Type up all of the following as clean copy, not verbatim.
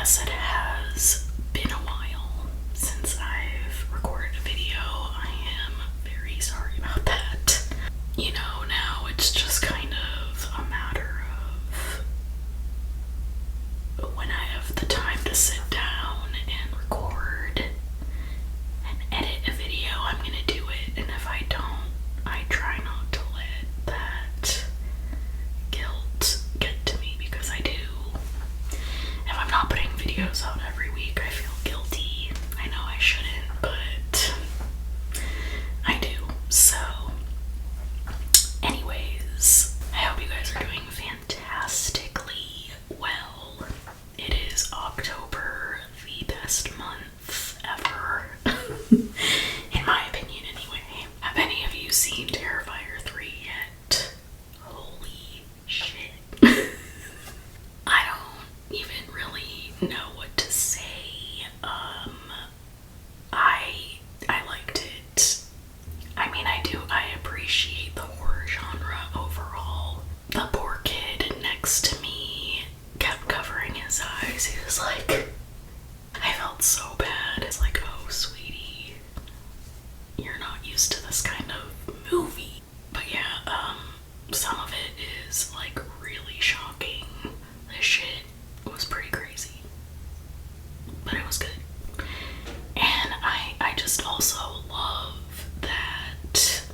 Yes, it has been a while since I've recorded a video. I am very sorry about that. You know, now it's just kind of a matter of when I have the time to sit down and record and edit a video, I'm gonna do it. And if I don't, I try not to let that guilt get to me, because I do. If I'm not putting videos out every week, I feel guilty. I know I shouldn't, but I do. So, anyways, I hope you guys are doing fantastically well. It is October, the best month ever. In my opinion, anyway. Have any of you seen Terrifier 3 yet? Holy shit. I don't even really know what to say. I liked it. I mean, I appreciate the horror genre overall. The poor kid next to me kept covering his eyes. He was like, I felt so bad. It's like, oh, sweetie, you're not used to this kind of movie. But yeah, some of it is like really shocking. This shit was pretty crazy, but it was good. And I just also love that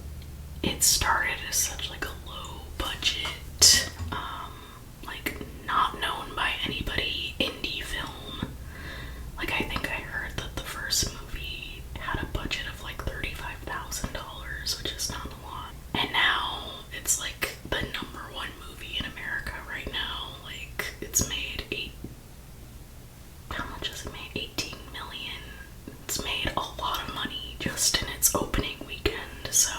it started as such like a low budget, like not known by anybody indie film. Like, I think I heard that the first movie had a budget of like $35,000, which is not a lot. And now it's like the #1 movie in America right now. Like, it's made how much has it made? 18 million. It's made a lot of money just in its opening weekend. So,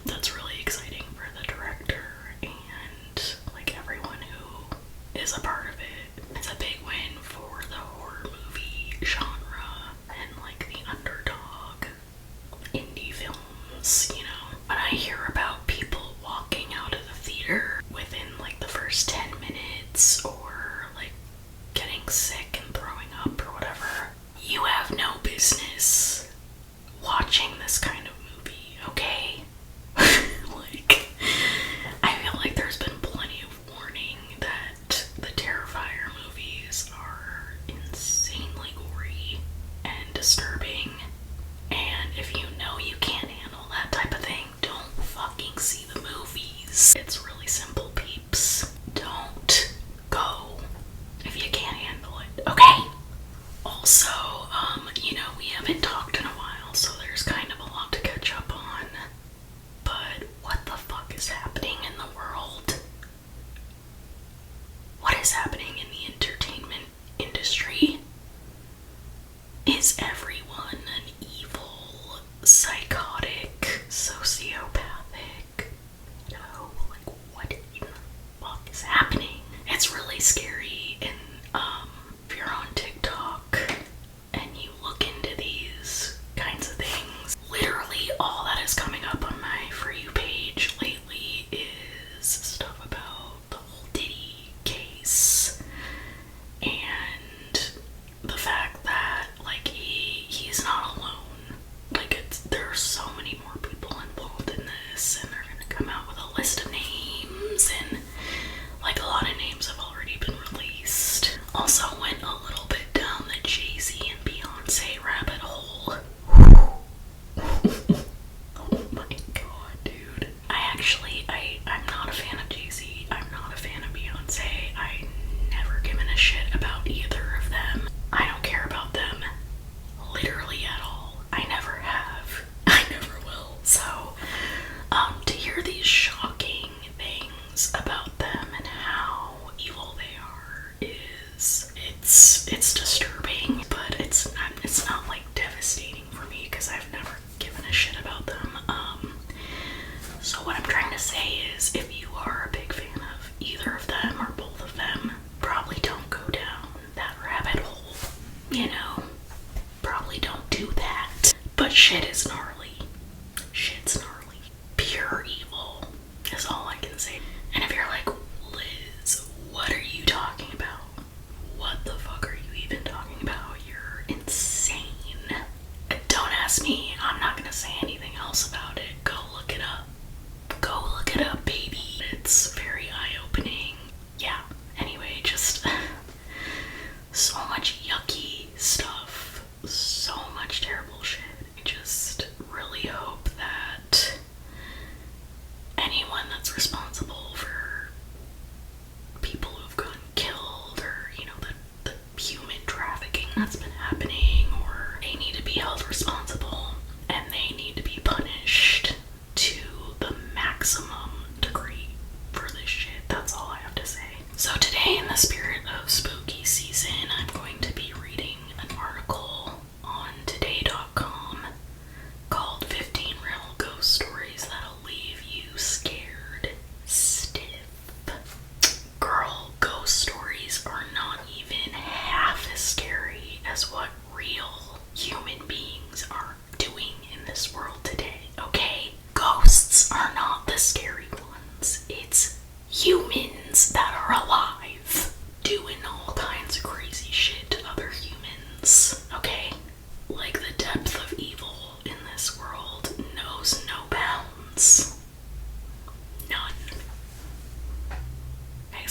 that's really exciting for the director and like everyone who is a part of it. It's a big win for the horror movie genre and like the underdog indie films, you know. When I hear about people walking out of the theater within like the first 10 minutes or like getting sick and throwing up or whatever, you have no business watching this kind of movie, okay? Like, I feel like there's been plenty of warning that the Terrifier movies are insanely gory and disturbing. And if you know you can't handle that type of thing, don't fucking see the movies. It's really simple, peeps. Don't go if you can't handle it, okay? Also, you know, we haven't talked in a while, so there's kind of a lot to catch up on. But what the fuck is happening in the world? What is happening in the entertainment industry? Is everyone an evil, psychotic, sociopathic? No, like, what in the fuck is happening? It's really scary. And if you're on TikTok and you look into these kinds of things, literally all that is coming up on my For You page lately is stuff about the whole Diddy case and the fact that like he's not alone. Like, there are so many more people involved in this, and they're gonna come out with a list of names, and like a lot of names have already been released. Also went a little bit down the Jay-Z and Beyonce rabbit hole. Oh my god, dude. I'm not a fan of Jay-Z. I'm not a fan of Beyonce. I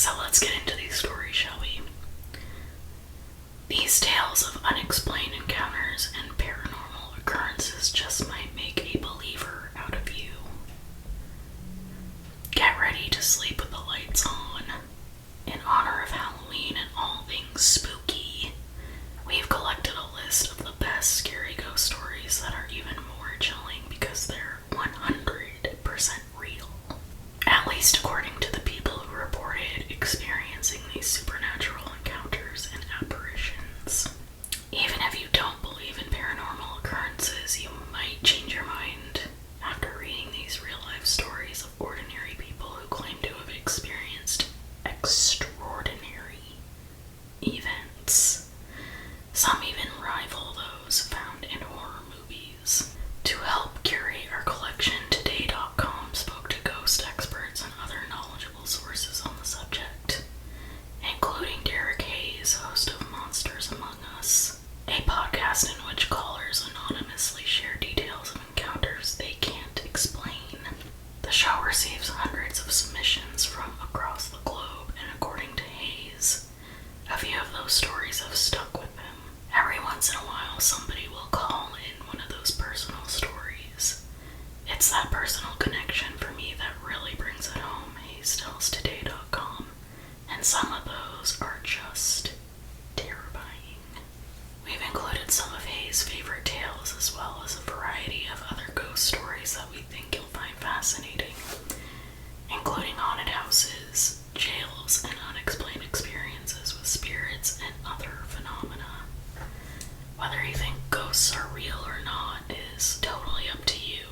So let's get into these stories, shall we? These tales of unexplained encounters and paranormal occurrences just might make a believer out of you. Get ready to sleep with the lights on. In honor of Halloween and all things spooky, we've collected a list of the best scary ghost stories that are even more chilling because they're 100% real. At least according to the people who reported experiencing these supernatural encounters and apparitions. Even if you don't believe in paranormal occurrences, you might change your mind after reading these real-life stories of ordinary people who claim to have experienced extraordinary events. Some even rival those found in horror movies. To help curate our collection, Today.com spoke to ghost experts and other knowledgeable sources on the subject, including Derek Hayes, host of Monsters Among Us, a podcast in which callers anonymously share details of encounters they can't explain. The show receives hundreds of submissions from across the globe, and according to Hayes, a few of those stories have stuck with him. Every once in a while, somebody will call in one of those personal stories. It's that personal connection for me that really brings it home, Hayes tells Today.com, and some of those are just terrifying. We've included some of Hayes' favorite tales as well as a variety of other ghost stories that we think you'll find fascinating, including haunted houses, jails, and unexplained experiences with spirits and other phenomena. Whether you think ghosts are real or not is totally up to you.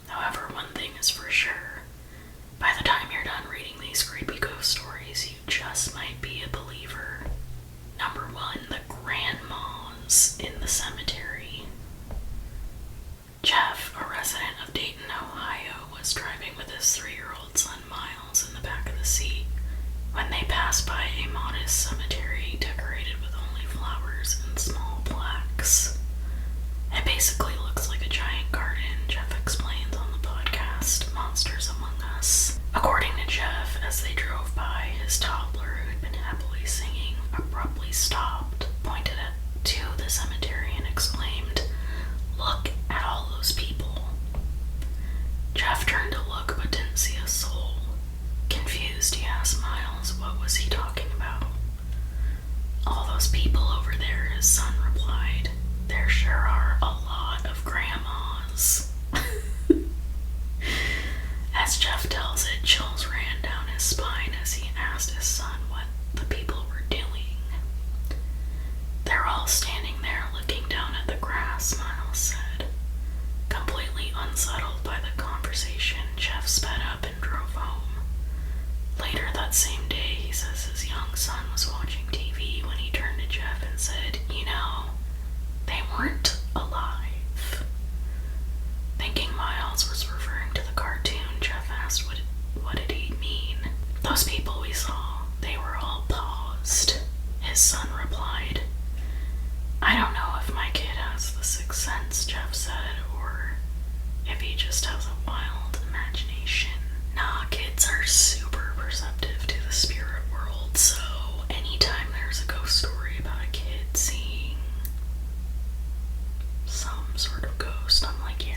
However, one thing is for sure. By the time you're done reading these creepy ghost stories, you just might be a believer. Number 1, the grandmas in the cemetery. Jeff, a resident of Dayton, Ohio, was driving with his 3-year-old son Miles in the back of the seat when they passed by a modest cemetery decorated with only flowers and small plaques. It basically looks like a giant garden, Jeff explains on the podcast Monsters Among Us. According to Jeff, as they drove by, his toddler, who'd been happily singing, abruptly stopped, pointed to the cemetery, and exclaimed, "Look at all those people." Jeff turned to look but didn't see a soul. Confused, he asked Miles what was he talking about. "All those people over there," his son replied. "There sure are a lot of grandmas." As Jeff tells it, chills ran down his spine as he asked his son what the people were doing. "They're all standing there looking down at the grass," Miles said. Completely unsettled by the conversation, Jeff sped up and drove home. Later that same day, he says his young son was watching TV when he turned to Jeff and said, "You know, they weren't alive." Thinking Miles was referring to the cartoon, Jeff asked what did he mean. "Those people we saw, they were all paused," his son replied. "I don't know if my kid has the sixth sense," Jeff said, or if he just has a wild imagination. Nah, kids are super perceptive to the spirit world, so anytime there's a ghost story about a kid seeing some sort of ghost, I'm like, yeah.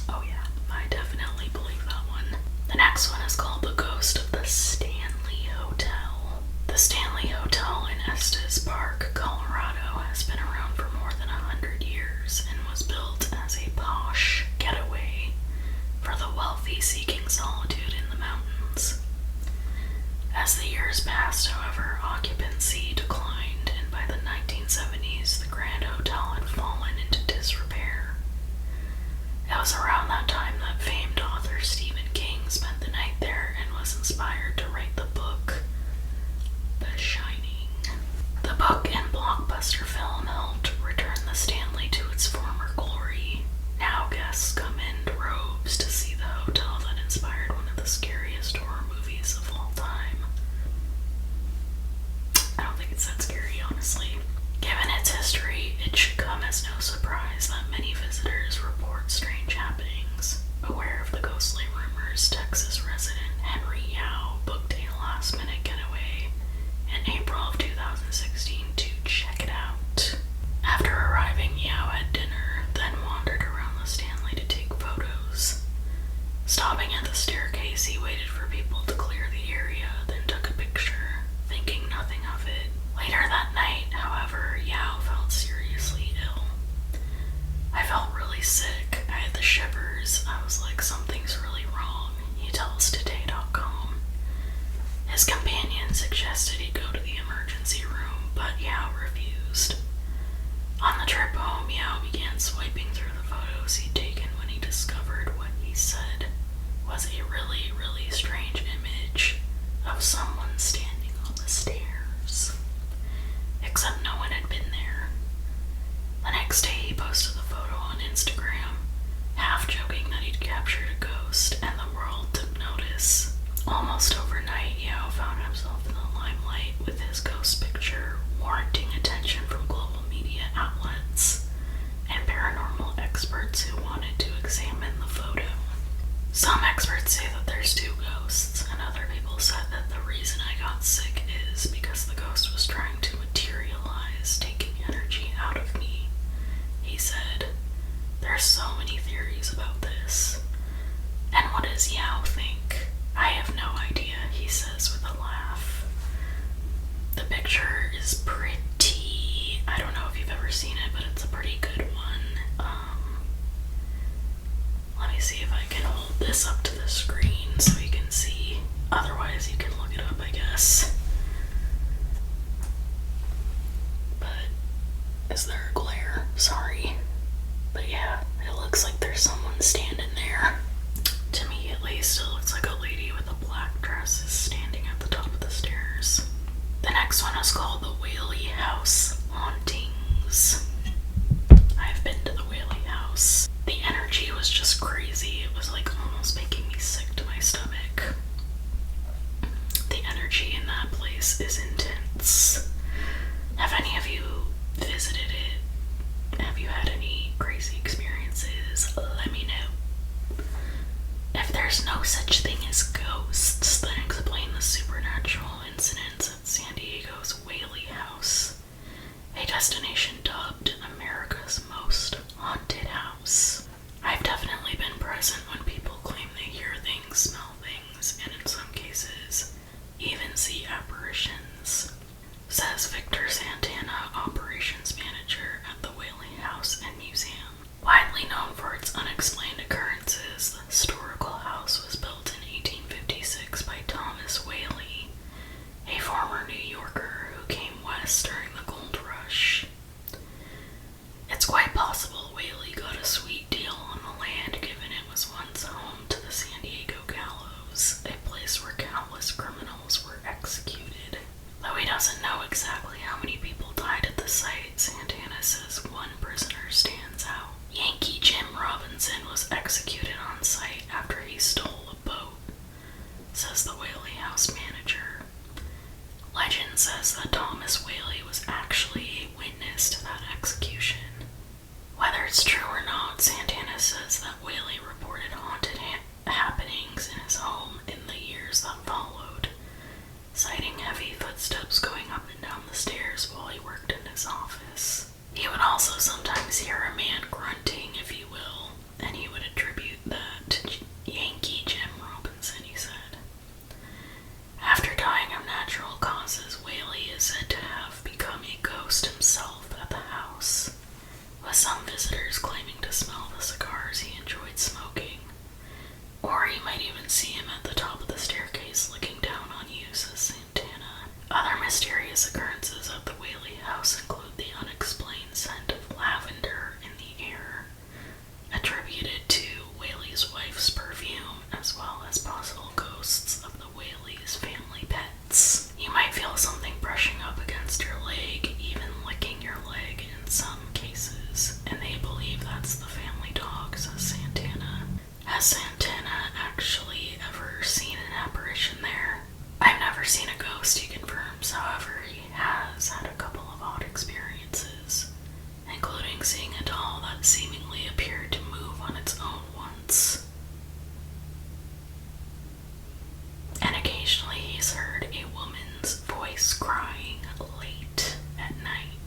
Oh yeah, I definitely believe that one. The next one is called The Ghost of the Stanley Hotel. The Stanley Hotel in Estes Park, Colorado, has been around for more than 100 years and was built as a posh getaway for the wealthy seeking solitude in the mountains. As the years passed, however, occupancy declined, and by the 1970s, the Grand Hotel had fallen into disrepair. It was around that time that famed author Stephen King spent the night there and was inspired to write the book The Shining. The book and blockbuster film helped return the Stanley to its former glory. Now guests come in droves to see the hotel that inspired one of the scariest horror movies of all time. I don't think it's that scary, honestly. Given its history, it should come as no surprise that many visitors report strange happenings. suggested he go to the emergency room, but Yao refused. On the trip home, Yao began swiping through the photos he'd taken when he discovered what he said was a really, really strange image of someone standing on the stairs. Except no one had been there. The next day he posted the photo on Instagram, half joking that he'd captured a ghost, and the world took notice. Almost overnight, Yao found himself in the limelight with his ghost picture warranting attention from global media outlets and paranormal experts who wanted to examine the photo. Some experts say that there's 2 ghosts, and other people said that the reason I got sick is because the ghost was trying to materialize, taking energy out of me. He said, "There's so many theories about this." And what does Yao think? "I have no idea," he says with a laugh. The picture is pretty... I don't know if you've ever seen it, but it's a pretty good one. Let me see if I can hold this up to the screen so you can see. Otherwise, you can look it up, I guess. But is there a glare? Sorry. But yeah, it looks like there's someone standing there. To me, at least, it looks like a lady with a black dress is standing at the top of the stairs. The next one is called the Whaley House Hauntings. I've been to the Whaley House. The energy was just crazy. It was like almost making me sick to my stomach. The energy in that place is intense. Have any of you visited it? Have you had any crazy experiences? Let me know. If there's no such thing as ghosts, then explain the supernatural incidents at San Diego's Whaley House, a destination dubbed America's most haunted house. I've definitely been present when people claim they hear things, smell things, and in some cases, even see apparitions, says Victor Santana, operations manager at the Whaley House and Museum. Widely known for its unexplained occurrences, the historical house was built in 1856 by Thomas Whaley, a former New Yorker who came west during the Gold Rush. It's quite possible Whaley got a sweet deal on the land, given it was once home to the San Diego Gallows, a place where countless criminals were executed. Though he doesn't know exactly how many people died at the site, Santana says one prisoner stands out. Yankee Jim Robinson was executed on site after he stole a boat, says the Whaley House manager. Legend says that Thomas Whaley was actually a witness to that execution. Whether it's true or not, Santana says that Whaley reported haunted happenings in his home in the years that followed, citing heavy footsteps going up and down the stairs while he worked in his office. He would also sometimes hear a man grunting, if you will, and he would attribute that to Yankee Jim Robinson, he said. After dying of natural causes, Whaley is said to have become a ghost himself at the house, with some visitors claiming to smell the cigars he enjoyed smoking. Or you might even see him at the top of the staircase looking down on you, says Santana. Other mysterious occurrences at the Whaley House include the unexplained scent of lavender in the air, attributed to Whaley's wife's perfume, as well as possible ghosts of the Whaley's family pets. You might feel something brushing up against your leg, even licking your leg in some cases, and they believe that's the family dog, says Santana. Has Santana actually ever seen an apparition there? I've never seen a ghost, he confirms. However, he has had a couple of odd experiences, including seeing a doll that seemingly appeared to move on its own once. And occasionally he's heard a woman's voice crying late at night.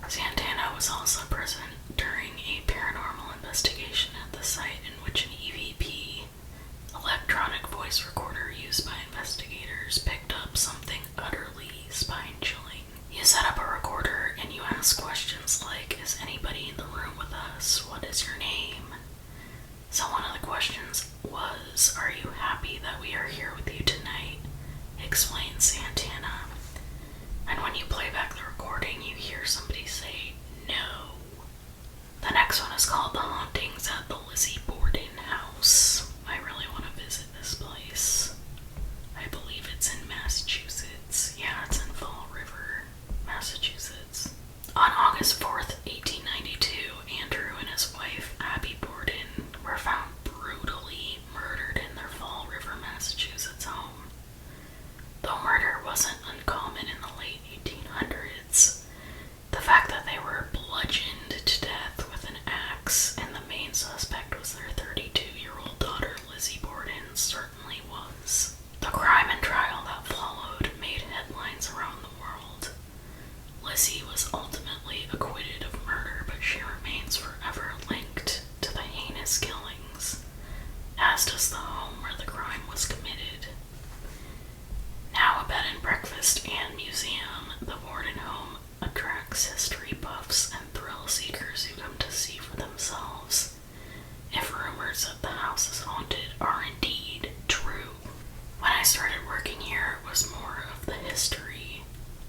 Santana was also present during a paranormal investigation at the site in which an EVP, electronic voice recorder used by investigators, picked up something utterly spine-chilling. You set up a recorder and you ask questions like, "Is anybody in the room with us? What is your name?" Ventriloquist and Museum, the Borden home attracts history buffs and thrill seekers who come to see for themselves if rumors that the house is haunted are indeed true. When I started working here, it was more of the history.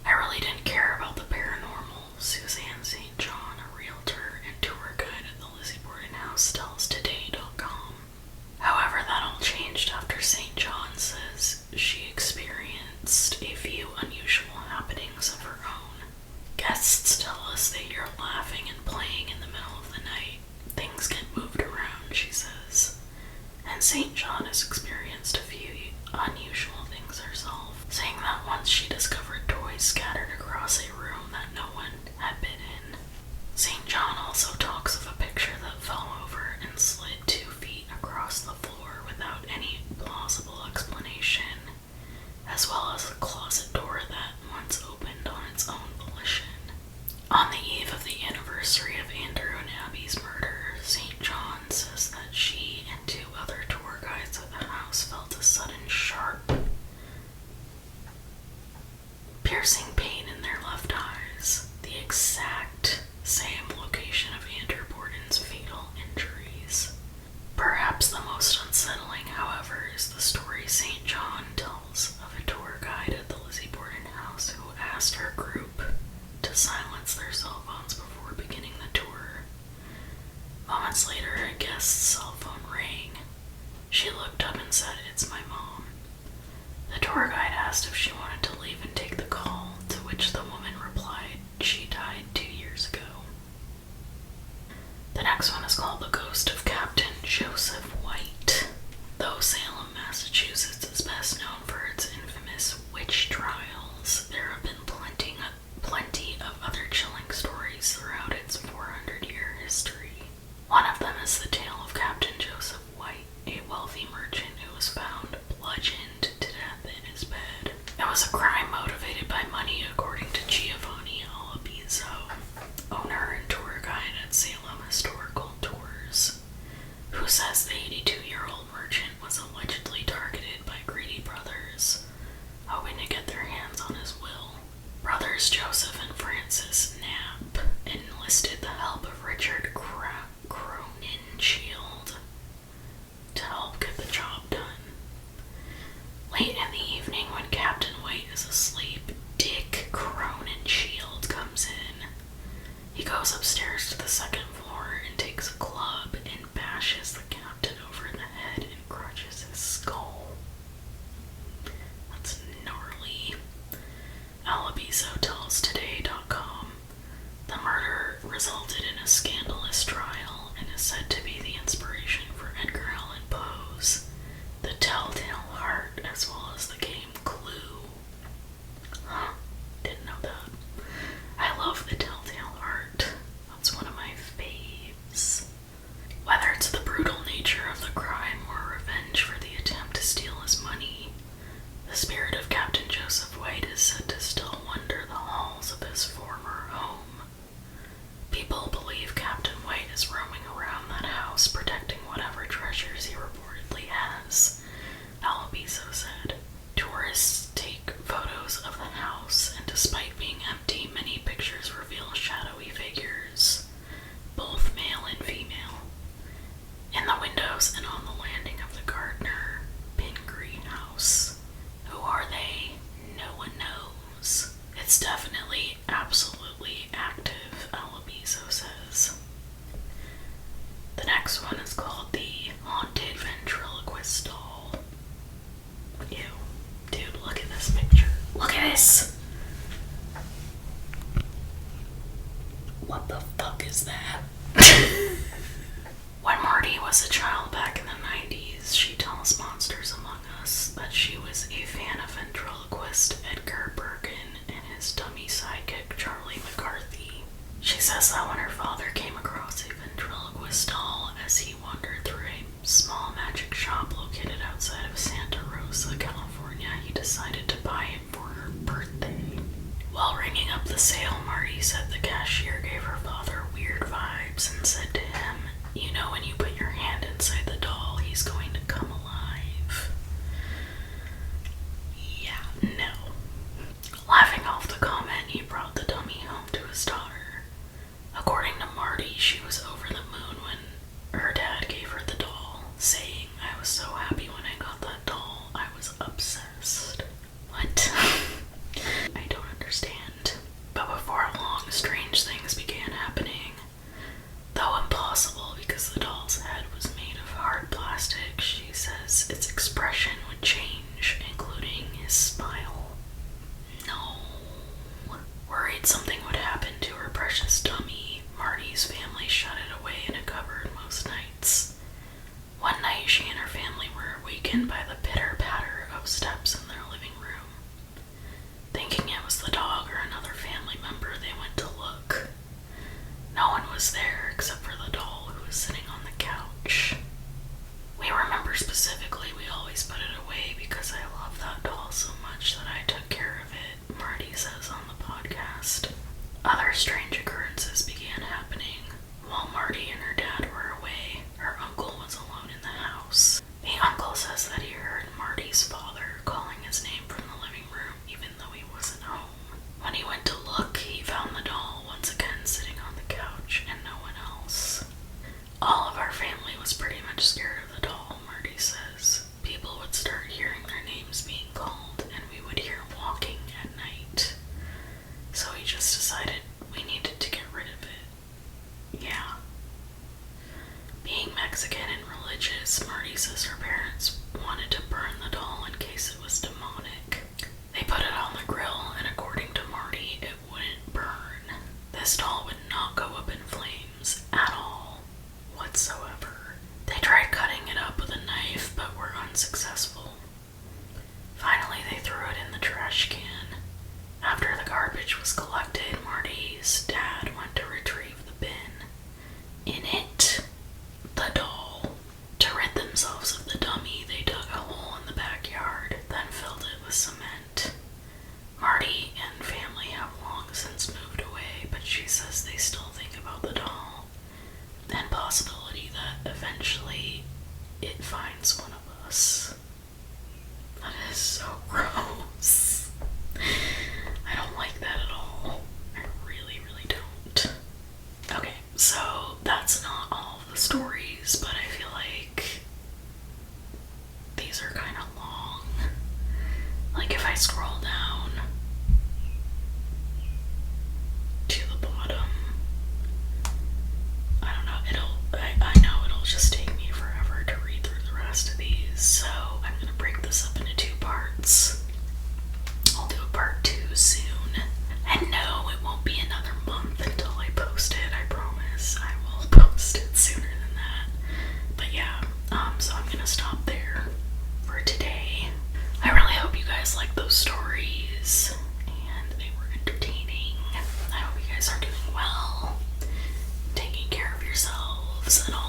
I really didn't care about the paranormal. Suzanne St. John, a realtor and tour guide at the Lizzie Borden House, tells Today.com. However, that all changed after St. John says she experienced a few unusual happenings of her own. Guests tell us they hear laughing and playing in the middle of the night. Things get moved around, she says. And St. John has experienced a few unusual things herself, saying that once she discovered toys scattered across a room that no one had been in. St. John also talks of a picture that fell over and slid 2 feet across the floor without any plausible explanation, as well as a closet door that once opened on its own volition. On the eve of the anniversary of Andrew and Abby's murder, St. John says that she and 2 other tour guides at the house felt a sudden sharp, piercing pain in their left eyes, the exact same location of Andrew Borden's fatal injuries. Perhaps the most unsettling, however, is the story St. John tells of a tour guide at the Lizzie Borden house who asked her group to silence their cell phones before beginning the tour. Moments later, a guest's cell phone rang. She looked up and said, "It's my mom." The tour guide asked if she wanted to leave and take the call, to which the woman replied she died 2 years ago. The next one is called The Ghost of Captain Joseph White. Though Salem, Massachusetts is best known for its infamous witch trials, there have been plenty of other chilling stories throughout its 400-year history. One of them is the tale of Captain Joseph White, a wealthy merchant who was found bludgeoned to death in his bed. It was a crime motivated by money, according to Giovanni Alabizo, owner and tour guide at Salem Historical Tours, who says the 82-year-old merchant was allegedly targeted by greedy brothers, hoping to get their hands on his will. Brothers Joseph and Francis Knapp enlisted the help of Richard Crowninshield to help get the job done. Late in the evening, when Captain White is asleep, Dick Crowninshield comes in. He goes upstairs to the 2nd floor and takes a club and bashes the captain over the head and crushes his skull. That's gnarly. Alabizo tells Today.com the murder resulted in a scandalous trial and is said to be the inspiration for Edgar Allan Poe's The Telltale Heart, as well as the game Clue. Huh, didn't know that. I love The Telltale Heart. That's one of my faves. Whether it's the brutal nature of the crime or revenge for the attempt to steal his money, the spirit of Captain Joseph White is said to still wander the halls of his former home. People believe Captain White is roaming around that house protecting whatever treasures he reportedly has, Alabizo said. Tourists take photos of the house, and despite being empty, many pictures reveal shadowy figures, both male and female, in the windows and on the landing of the Gardner Pingree house. Who are they? No one knows. It's definitely absolutely active, Alabizo says. The next one is called the Haunted Ventriloquist Doll. Ew. Dude, look at this picture. Look at this! What the fuck is that? When Marty was a child back in the 90s, she tells Monsters Among Us that she was a fan of ventriloquist Edgar Bergen and his dummy sidekick Charlie McCarthy. She says that when her father came across a ventriloquist doll as he wandered through a small magic shop located outside of Santa Rosa, California, he decided to buy it for her birthday. While ringing up the sale, Marty said the cashier gave her father weird vibes and said to him, "You know when you put your hand inside the doll, he's going to come alive." Yeah, no. Laughing off the comment, he brought the dummy home to his daughter. According to Marty, she was over the moon when her dad gave her the doll, saying, "I was so happy when I got that doll. I was obsessed." What? I don't understand. But before long, strange things began happening. Though impossible because the doll's head was made of hard plastic, she says its expression would change, including his smile. No. Worried something would happen to her precious dummy, Marty's family shut it away in a cupboard most nights. One night, she and her family were awakened by the pitter-patter of steps in their living room. Thinking it was the dog or another family member, they went to look. No one was there except for the doll who was sitting on the couch. We remember specifically we always put it away because I love that doll so much that I took care of it, Marty says on the podcast. Other strange occurrences began happening. While Marty and her dad were away, her uncle was alone in the house. The uncle says that he heard Marty's father calling his name from the living room even though he wasn't home. When he went to look, he found the doll once again sitting on the couch and no one else. All of our family was pretty much scared of the doll, Marty says. People would start hearing their names being called and we would hear walking at night. So we just decided we needed to get rid of it. Yeah. Being Mexican and religious, Marty says her parents wanted to burn the doll in case it was demonic. They put it on the grill, and according to Marty, it wouldn't burn. This doll would not go up in flames at all, whatsoever. They tried cutting it up with a knife, but were unsuccessful. Finally, they threw it in the trash can. After the garbage was collected, Marty's dad went to retrieve the bin. In it, the doll. To rid themselves of the dummy, they dug a hole in the backyard, then filled it with cement. Marty and family have long since moved away, but she says they still think about the doll, and possibility that eventually it finds one of us. That is so gross. I don't like that at all. I really, really don't. Okay, so that's not all of the stories, but I feel like these are kind of long. Like if I scroll down to the bottom, I don't know, I know it'll just take me forever to read through the rest of these, so I'm gonna break this up into 2 parts. I'll do a part 2 soon. And no, it won't be another month until I post it, I promise. I will post it sooner than that. But yeah, so I'm gonna stop there for today. I really hope you guys liked those stories, and they were entertaining. I hope you guys are doing well, taking care of yourselves, and all